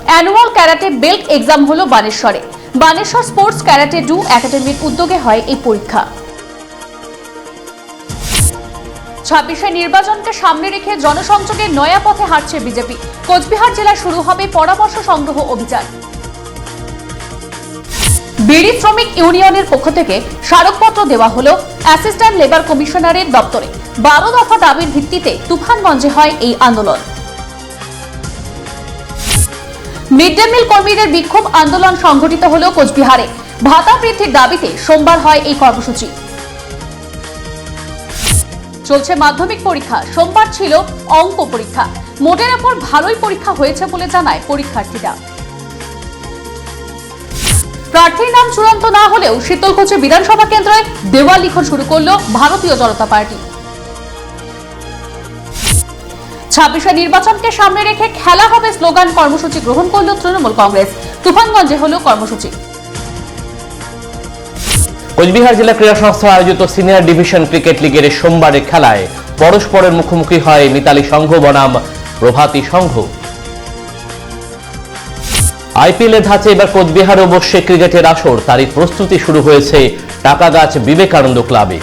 Annual karate belt exam হলো বানেশ্বরে। Baneshwar sports karate do একাডেমির উদ্যোগে হয় এই পরীক্ষা। 26 নির্বাচনকে সামনে রেখে জনসংযোগের নয়া পথে হাঁটছে বিজেপি। কোচবিহার জেলায় শুরু হবে পরামর্শ সংগ্রহ অভিযান। বিড়ি শ্রমিক ইউনিয়নের পক্ষ থেকে স্মারকপত্র দেওয়া হলো অ্যাসিস্ট্যান্ট লেবার কমিশনারের দপ্তরে। 12 দফা দাবির ভিত্তিতে তুফানগঞ্জে হয় এই আন্দোলন। মিড ডে মিল কর্মীদের বিক্ষোভ আন্দোলন সংঘটিত হলো কোচবিহারে। ভাতা বৃদ্ধির দাবিতে সোমবার হয় এই কর্মসূচি। চলছে মাধ্যমিক পরীক্ষা। সোমবার ছিল অঙ্ক পরীক্ষা। মোটের উপর ভালোই পরীক্ষা হয়েছে বলে জানায় পরীক্ষার্থীরা। প্রার্থীর নাম চূড়ান্ত না হলেও শীতলকুচি বিধানসভা কেন্দ্রে দেওয়াল লিখন শুরু করল ভারতীয় জনতা পার্টি। 26 নির্বাচনকে সামনে রেখে খেলা হবে স্লোগান কর্মসূচি গ্রহণ করল তৃণমূল কংগ্রেস। তুফানগঞ্জে হলো কর্মসূচি। কোচবিহার জেলা ক্রীড়া সংস্থা আয়োজিত সিনিয়র ডিভিশন ক্রিকেট লিগের সোমবারের খেলায় পরস্পরের মুখোমুখি হয় মিতালি সংঘ বনাম প্রভাতী সংঘ। আইপিএলের ধাঁচে এবার কোচবিহারও বসছে ক্রিকেটের আসর। তারই প্রস্তুতি শুরু হয়েছে টাকাগাছ বিবেকানন্দ ক্লাবে।